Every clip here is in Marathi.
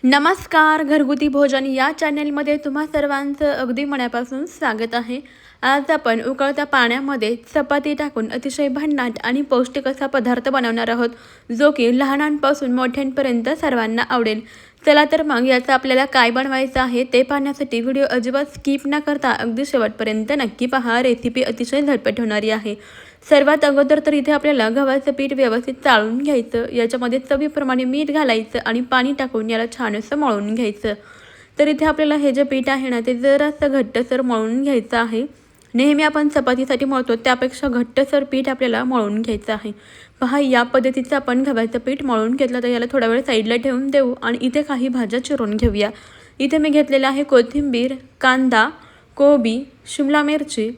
नमस्कार. घरगुती भोजन या चॅनेलमध्ये तुम्हा सर्वांचं अगदी मनापासून स्वागत आहे. आज आपण उकळत्या पाण्यामध्ये चपाती टाकून अतिशय भन्नाट आणि पौष्टिक असा पदार्थ बनवणार आहोत, जो की लहानांपासून मोठ्यांपर्यंत सर्वांना आवडेल. चला तर मग याचं आपल्याला काय बनवायचं आहे ते पाहण्यासाठी व्हिडिओ अजिबात स्किप न करता अगदी शेवटपर्यंत नक्की पहा. रेसिपी अतिशय झटपट होणारी आहे. सर्वात अगोदर तर इथे आपल्याला गव्हाचं पीठ व्यवस्थित चाळून घ्यायचं. याच्यामध्ये चवीप्रमाणे मीठ घालायचं आणि पाणी टाकून याला छान असं मळून घ्यायचं. तर इथे आपल्याला हे जे पीठ आहे ना ते जरासं घट्टसर मळून घ्यायचं आहे. नेहमी आपण चपातीसाठी मळतो त्यापेक्षा घट्टसर पीठ आपल्याला मळून घ्यायचं आहे. पहा, या पद्धतीचं आपण गव्हाचं पीठ मळून घेतलं तर याला थोडा वेळ साईडला ठेवून देऊ आणि इथे काही भाज्या चिरून घेऊया. इथे मी घेतलेला आहे कोथिंबीर, कांदा, कोबी, शिमला मिरची,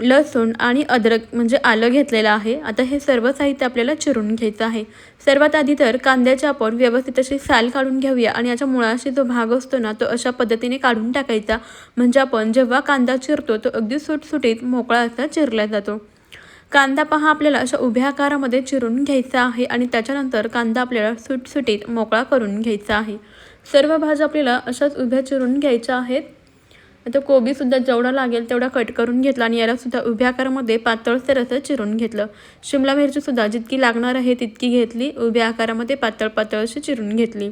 लसूण आणि अद्रक म्हणजे आलं घेतलेलं आहे. आता हे सर्व साहित्य आपल्याला चिरून घ्यायचं आहे. सर्वात आधी तर कांद्याची आपण व्यवस्थित अशी साल काढून घेऊया आणि याच्या मुळाशी जो भाग असतो ना तो अशा पद्धतीने काढून टाकायचा. म्हणजे आपण जेव्हा कांदा चिरतो तो अगदी सुटसुटीत मोकळा असा चिरला जातो. कांदा पहा आपल्याला अशा उभ्या आकारामध्ये चिरून घ्यायचा आहे आणि त्याच्यानंतर कांदा आपल्याला सुटसुटीत मोकळा करून घ्यायचा आहे. सर्व भाज्या आपल्याला अशाच उभ्या चिरून घ्यायच्या आहेत. आता कोबीसुद्धा जेवढा लागेल तेवढा कट करून घेतला आणि यालासुद्धा उभ्या आकारामध्ये पातळसर असं चिरून घेतलं. शिमला मिरचीसुद्धा जितकी लागणार आहे तितकी घेतली, उभ्या आकारामध्ये पातळ पातळ अशी चिरून घेतली.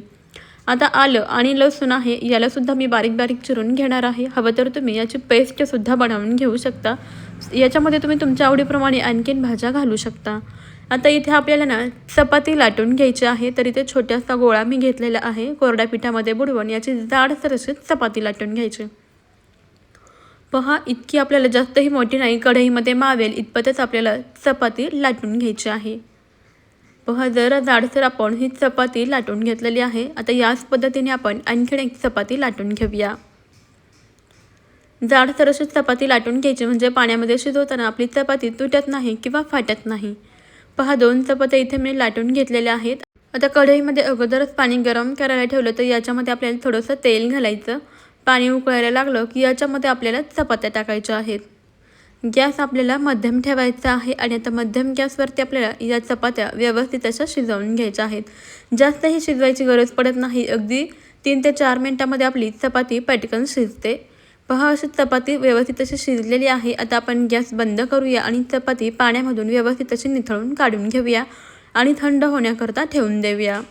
आता आलं आणि लसूण आहे यालासुद्धा मी बारीक बारीक चिरून घेणार आहे. हवं तर तुम्ही याची पेस्टसुद्धा बनवून घेऊ शकता. याच्यामध्ये तुम्ही तुमच्या आवडीप्रमाणे आणखीन भाज्या घालू शकता. आता इथे आपल्याला ना चपाती लाटून घ्यायची आहे. तर इथे छोटासा गोळा मी घेतलेला आहे. कोरड्या पिठामध्ये बुडवून याची जाडसर अशी चपाती लाटून घ्यायची. पहा, इतकी आपल्याला जास्तही मोठी नाही, कढईमध्ये मावेल इतपतच आपल्याला चपाती लाटून घ्यायची आहे. पहा, जरा जाडसर आपण ही चपाती लाटून घेतलेली आहे. आता याच पद्धतीने आपण आणखीन एक चपाती लाटून घेऊया. जाडसर अशी चपाती लाटून घ्यायची म्हणजे पाण्यामध्ये शिजवताना आपली चपाती तुटत नाही किंवा फाटत नाही. पहा, 2 चपात्या इथे मी लाटून घेतलेल्या आहेत. आता कढईमध्ये अगोदरच पाणी गरम करायला ठेवलं तर याच्यामध्ये आपल्याला थोडंसं तेल घालायचं. पाणी उकळायला लागलं की याच्यामध्ये आपल्याला चपात्या टाकायच्या आहेत. गॅस आपल्याला मध्यम ठेवायचा आहे आणि आता मध्यम गॅसवरती आपल्याला या चपात्या व्यवस्थित अशा शिजवून घ्यायच्या आहेत. जास्तही शिजवायची गरज पडत नाही. अगदी 3 ते 4 मिनटामध्ये आपली चपाती पटकन शिजते. पहा, अशी चपाती व्यवस्थित अशी शिजलेली आहे. आता आपण गॅस बंद करूया आणि चपाती पाण्यामधून व्यवस्थित अशी निथळून काढून घेऊया आणि थंड होण्याकरता ठेवून देऊया.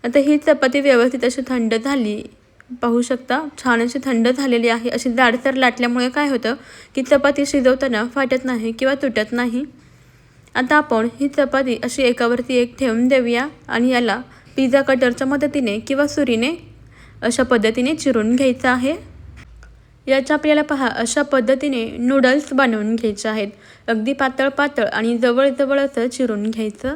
आता ही चपाती व्यवस्थित अशी थंड झाली. पाहू शकता, छान अशी थंड झालेली आहे. अशी जाडसर लाटल्यामुळे काय होतं की चपाती शिजवताना फाटत नाही किंवा तुटत नाही. आता आपण ही चपाती अशी एकावरती एक ठेवून देऊया आणि याला पिझ्झा कटरच्या मदतीने किंवा सुरीने अशा पद्धतीने चिरून घ्यायचं आहे. याच्या आपल्याला पहा अशा पद्धतीने नूडल्स बनवून घ्यायचे आहेत. अगदी पातळ पातळ आणि जवळजवळ असं चिरून घ्यायचं.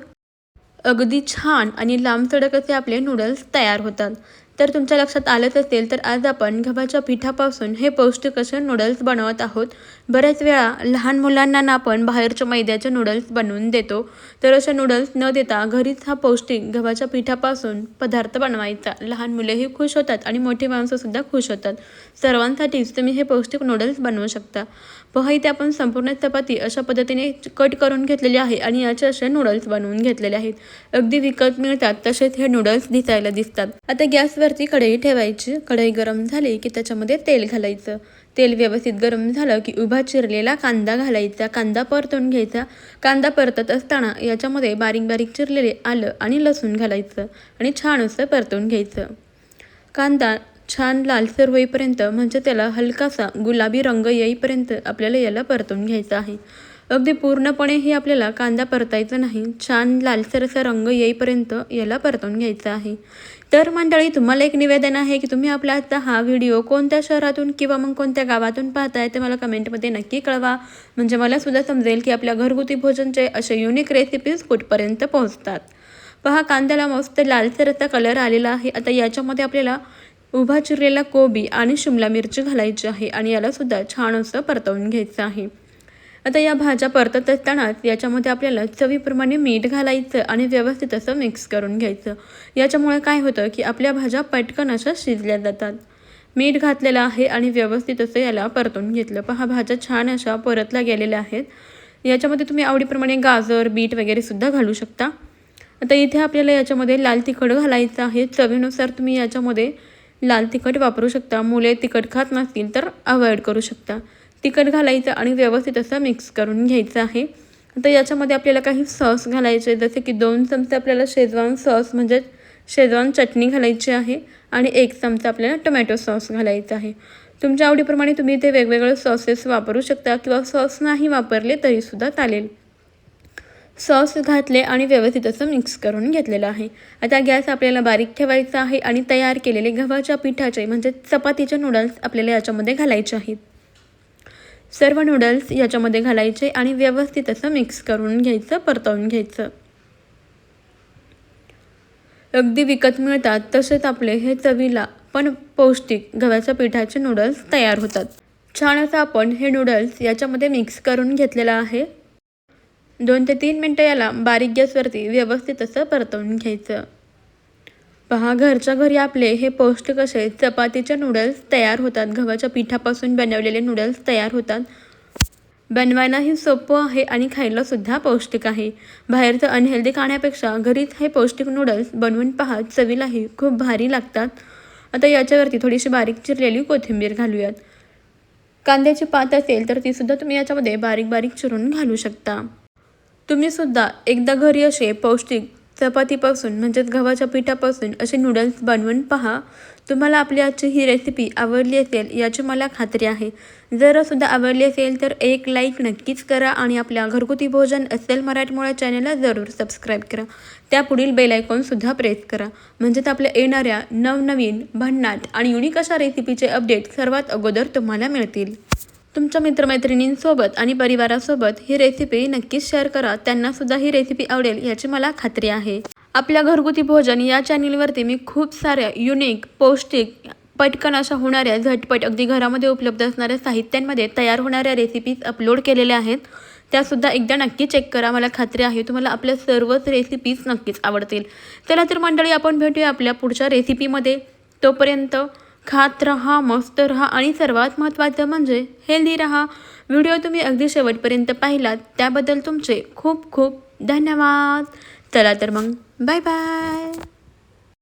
अगदी छान आणि लांबसडक असे आपले नूडल्स तयार होतात. तर तुमच्या लक्षात आलंच असेल तर आज आपण गव्हाच्या पिठापासून हे पौष्टिक असे नूडल्स बनवत आहोत. बऱ्याच वेळा लहान मुलांना ना आपण बाहेरच्या मैद्याचे नूडल्स बनवून देतो. तर असे नूडल्स न देता घरीच हा पौष्टिक गव्हाच्या पिठापासून पदार्थ बनवायचा. लहान मुलेही खुश होतात आणि मोठी माणसंसुद्धा खुश होतात. सर्वांसाठीच तुम्ही हे पौष्टिक नूडल्स बनवू शकता. पहा, इथे आपण संपूर्ण चपाती अशा पद्धतीने कट करून घेतलेली आहे आणि याचे असे नूडल्स बनवून घेतलेले आहेत. अगदी विकत मिळतात तसेच हे नूडल्स दिसायला दिसतात. आता गॅसवरती कढई ठेवायची. कढई गरम झाली की त्याच्यामध्ये तेल घालायचं. तेल व्यवस्थित गरम झालं की उभा चिरलेला कांदा घालायचा. कांदा परतून घ्यायचा. कांदा परतत असताना याच्यामध्ये बारीक बारीक चिरलेले आलं आणि लसूण घालायचं आणि छान असं परतून घ्यायचं. कांदा छान लालसर होईपर्यंत म्हणजे त्याला हलकासा गुलाबी रंग येईपर्यंत आपल्याला याला परतून घ्यायचं आहे. अगदी पूर्णपणेही आपल्याला कांदा परतायचा नाही. छान लालसर असा रंग येईपर्यंत याला परतून घ्यायचा आहे. तर मंडळी, तुम्हाला एक निवेदन आहे की तुम्ही आपला आजचा हा व्हिडिओ कोणत्या शहरातून किंवा मग कोणत्या गावातून पाहताय ते मला कमेंटमध्ये नक्की कळवा. म्हणजे मला सुद्धा समजेल की आपल्या घरगुती भोजनचे असे युनिक रेसिपीज कुठपर्यंत पोहोचतात. पहा, कांद्याला मस्त लालसर असा कलर आलेला आहे. आता याच्यामध्ये आपल्याला उभा चिरलेला कोबी आणि शिमला मिरची घालायची आहे आणि यालासुद्धा छान असं परतवून घ्यायचं आहे. आता या भाज्या परतत असतानाच याच्यामध्ये आपल्याला चवीप्रमाणे मीठ घालायचं आणि व्यवस्थित असं मिक्स करून घ्यायचं. याच्यामुळे काय होतं की आपल्या भाज्या पटकन अशा शिजल्या जातात. मीठ घातलेलं आहे आणि व्यवस्थित असं याला परतून घेतलं. पहा, भाज्या छान अशा परतल्या गेलेल्या आहेत. याच्यामध्ये तुम्ही आवडीप्रमाणे गाजर, बीट वगैरे सुद्धा घालू शकता. आता इथे आपल्याला याच्यामध्ये लाल तिखट घालायचं आहे. चवीनुसार तुम्ही याच्यामध्ये लाल तिखट वापरू शकता. मुले तिखट खात नसतील तर अवॉइड करू शकता. तिखट घालायचं आणि व्यवस्थित असं मिक्स करून घ्यायचं आहे. आता याच्यामध्ये आपल्याला काही सॉस घालायचे, जसे की 2 चमचे आपल्याला शेजवान सॉस म्हणजे शेजवान चटणी घालायची आहे आणि 1 चमचा आपल्याला टोमॅटो सॉस घालायचा आहे. तुमच्या आवडीप्रमाणे तुम्ही इथे वेगवेगळे सॉसेस वापरू शकता किंवा सॉस नाही वापरले तरीसुद्धा चालेल. सॉस घातले आणि व्यवस्थित असं मिक्स करून घेतलेलं आहे. आता गॅस आपल्याला बारीक ठेवायचा आहे आणि तयार केलेले गव्हाच्या पिठाचे म्हणजे चपातीचे नूडल्स आपल्याला याच्यामध्ये घालायचे आहेत. सर्व नूडल्स याच्यामध्ये घालायचे आणि व्यवस्थित असं मिक्स करून घ्यायचं, परतवून घ्यायचं. अगदी विकत मिळतात तसेच आपले हे चवीला पण पौष्टिक गव्हाच्या पिठाचे नूडल्स तयार होतात. छान असं आपण हे नूडल्स याच्यामध्ये मिक्स करून घेतलेलं आहे. 2 ते 3 मिनटं याला बारीक गॅसवरती व्यवस्थित असं परतवून घ्यायचं. पहा, घरच्या घरी आपले हे पौष्टिक असे चपातीचे नूडल्स तयार होतात. गव्हाच्या पिठापासून बनवलेले नूडल्स तयार होतात. बनवायलाही सोपं आहे आणि खायलासुद्धा पौष्टिक आहे. बाहेरचं अनहेल्दी खाण्यापेक्षा घरीच हे पौष्टिक नूडल्स बनवून पहा, चवीलाही खूप भारी लागतात. आता याच्यावरती थोडीशी बारीक चिरलेली कोथिंबीर घालूयात. कांद्याची पात असेल तर तीसुद्धा तुम्ही याच्यामध्ये बारीक बारीक चिरून घालू शकता. तुम्हीसुद्धा एकदा घरी असे पौष्टिक चपातीपासून म्हणजेच गव्हाच्या पिठापासून असे नूडल्स बनवून पहा. तुम्हाला आपली आजची ही रेसिपी आवडली असेल याची मला खात्री आहे. जरसुद्धा आवडली असेल तर एक लाईक नक्कीच करा आणि आपल्या घरगुती भोजन असेल मराठमोळ्या चॅनलला जरूर सबस्क्राईब करा. त्यापुढील बेल आयकॉनसुद्धा प्रेस करा, म्हणजेच आपल्या येणाऱ्या नवनवीन भन्नाट आणि युनिक अशा रेसिपीचे अपडेट सर्वात अगोदर तुम्हाला मिळतील. तुमच्या मित्रमैत्रिणींसोबत आणि परिवारासोबत ही रेसिपी नक्कीच शेअर करा. त्यांनासुद्धा ही रेसिपी आवडेल याची मला खात्री आहे. आपल्या घरगुती भोजन या चॅनलवरती मी खूप साऱ्या युनिक, पौष्टिक, पटकन अशा होणाऱ्या, झटपट अगदी घरामध्ये उपलब्ध असणाऱ्या साहित्यांमध्ये तयार होणाऱ्या रेसिपीज अपलोड केलेल्या आहेत. त्यासुद्धा एकदा नक्की चेक करा. मला खात्री आहे तुम्हाला आपल्या सर्वच रेसिपीज नक्कीच आवडतील. चला तर मंडळी, आपण भेटूया आपल्या पुढच्या रेसिपीमध्ये. तोपर्यंत खात रहा, मस्त रहा आणि सर्वात महत्त्वाचं म्हणजे हेल्दी रहा. व्हिडिओ तुम्ही अगदी शेवटपर्यंत पाहिलात त्याबद्दल तुमचे खूप खूप धन्यवाद. चला तर मग बाय बाय.